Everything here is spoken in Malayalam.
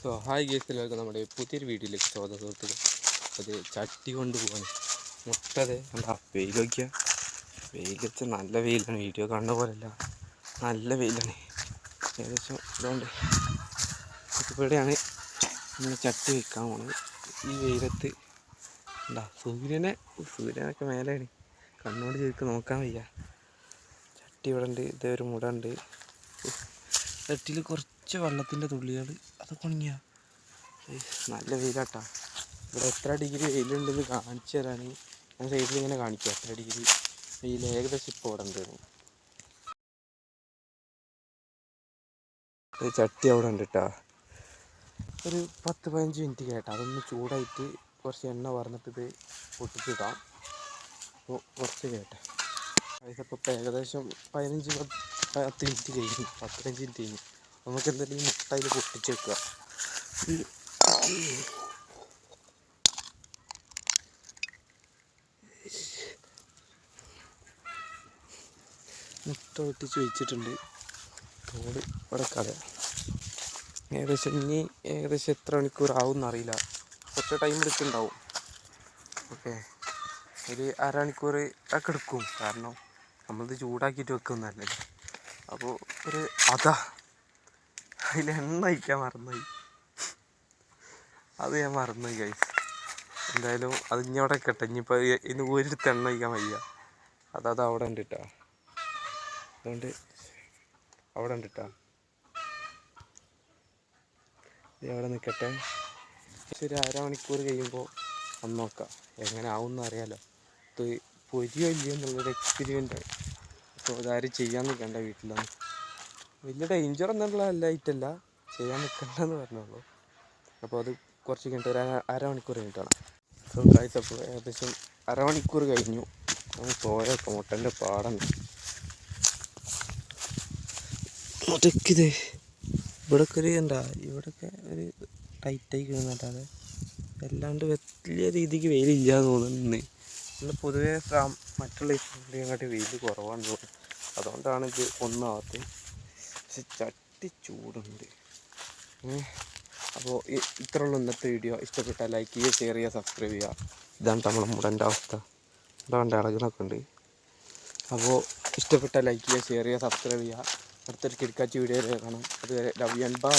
സോ ഹായ് ഗേസ്, എല്ലാവർക്കും നമ്മുടെ പുതിയൊരു വീഡിയോയിലേക്ക് സ്വാഗതം. സുഹൃത്തുക്കൾ, അത് ചട്ടി കൊണ്ട് പോകാൻ മുട്ടത് എന്താ വെയിൽ വയ്ക്കുക. വെയിൽ വെച്ച നല്ല വെയിലാണ്, വീഡിയോ കാണുന്ന പോലെയല്ല, നല്ല വെയിലാണ്. ഏകദേശം ഇതുകൊണ്ട് ഇവിടെയാണ് നമ്മൾ ചട്ടി വയ്ക്കാൻ പോകുന്നത്. ഈ വെയിലത്ത് എന്താ സൂര്യനൊക്കെ മേലെയാണ്, കണ്ണോട് ശരിക്കും നോക്കാൻ വയ്യ. ചട്ടി ഇവിടെ ഉണ്ട്, ഇതേ ഒരു മുട ഉണ്ട്. ചട്ടിയിൽ കുറച്ച് വെള്ളത്തിൻ്റെ തുള്ളികൾ അതൊക്കെ ഉണങ്ങിയ നല്ല വെയിലാട്ടാ. ഇവിടെ എത്ര ഡിഗ്രി വെയിലുണ്ടെന്ന് കാണിച്ചു തരാൻ ഞാൻ സൈഡിൽ ഇങ്ങനെ കാണിക്കുക. എത്ര ഡിഗ്രി വെയിൽ ഏകദേശം ഇപ്പോൾ ഇവിടെ ഉണ്ട്. ചട്ടി അവിടെ ഉണ്ട് കേട്ടോ. ഒരു 10-15 മിനിറ്റ് കേട്ടോ, അതൊന്ന് ചൂടായിട്ട് കുറച്ച് എണ്ണ വറന്നിട്ട് ഇത് പൊട്ടിച്ചിടാം. അപ്പോൾ കുറച്ച് കേട്ടെ അതിപ്പോൾ ഏകദേശം 15-10 മിനിറ്റ് കഴിഞ്ഞു, 15 മിനിറ്റ് കഴിഞ്ഞു. നമുക്ക് എന്തായാലും മുട്ട അതിൽ പൊട്ടിച്ച് വെക്കുക. മുട്ട പൊട്ടിച്ച് വെച്ചിട്ടുണ്ട്. തോട് ഇവിടെ കട ഏകദേശം എത്ര മണിക്കൂർ ആവും എന്നറിയില്ല, കുറച്ച് ടൈം എടുക്കുന്നുണ്ടാവും. ഓക്കെ, ഒരു അരമണിക്കൂർ ഒക്കെ എടുക്കും, കാരണം നമ്മളിത് ചൂടാക്കിയിട്ട് വെക്കുന്നതല്ലേ. അപ്പോൾ അതിൽ എണ്ണ ഒഴിക്കാൻ മറന്നുപോയി, അത് ഞാൻ മറന്നുപോയി ഗൈസ്. എന്തായാലും അത് ഇനി അവിടെ കേട്ടെ, ഇനിയിപ്പോൾ ഇന്ന് ഒരിടത്ത് എണ്ണ ഒഴിക്കാൻ വയ്യ. അത് അവിടെ ഉണ്ട് കേട്ടോ, അതുകൊണ്ട് അവിടെ ഉണ്ട് കേട്ടോ. ഇത് അവിടെ നിൽക്കട്ടെ. ഒരു അരമണിക്കൂർ കഴിയുമ്പോൾ ഒന്ന് നോക്കാം എങ്ങനെ ആവുമെന്ന് അറിയാലോ. ഇത് പൊരിയോ ഇല്ലയോ എന്നുള്ളൊരു എക്സ്പെരിമെൻ്റ്. അപ്പോൾ ഇതാരും ചെയ്യാൻ നിൽക്കണ്ട വീട്ടിലൊന്നും. വലിയ ഡേഞ്ചർ എന്നുള്ള ലൈറ്റല്ല, ചെയ്യാൻ നിൽക്കണ്ടെന്ന് പറഞ്ഞോളൂ. അപ്പോൾ അത് കുറച്ച് കഴിഞ്ഞിട്ട് ഒരു അരമണിക്കൂർ കഴിഞ്ഞിട്ടാണ്. സോ ഗൈസ്, അപ്പോൾ ഏകദേശം അരമണിക്കൂർ കഴിഞ്ഞു. നമുക്ക് പോയേക്കാം. മുട്ടൻ്റെ പാടം മുട്ടക്കിത് ഇവിടെയൊക്കെ ഒരു ഇവിടെയൊക്കെ ഒരു ടൈറ്റായി കിടന്നിട്ടാണ്, അല്ലാണ്ട് വലിയ രീതിക്ക് വെയിലില്ല എന്ന് തോന്നുന്നു. നമ്മൾ പൊതുവേ മറ്റുള്ള ഇങ്ങോട്ട് വെയിൽ കുറവാണെന്ന് തോന്നുന്നു, അതുകൊണ്ടാണ് ഇത് ഒന്നാകത്ത്. പക്ഷെ ചട്ടി ചൂടുണ്ട്. അപ്പോൾ ഇത്രയുള്ള ഇന്നത്തെ വീഡിയോ. ഇഷ്ടപ്പെട്ടാൽ ലൈക്ക് ചെയ്യുക, ഷെയർ ചെയ്യുക, സബ്സ്ക്രൈബ് ചെയ്യുക. ഇതാണ് നമ്മളെ മുടൻ്റെ അവസ്ഥ, അതുകൊണ്ട് ഇളകുന്നൊക്കെ ഉണ്ട്. അപ്പോൾ ഇഷ്ടപ്പെട്ടാൽ ലൈക്ക് ചെയ്യുക, ഷെയർ ചെയ്യുക, സബ്സ്ക്രൈബ് ചെയ്യുക. അടുത്തൊരു കിടക്കാച്ചി വീഡിയോ കാണാം. അതുവരെ ലവ് യു ആൻഡ് ബൈ.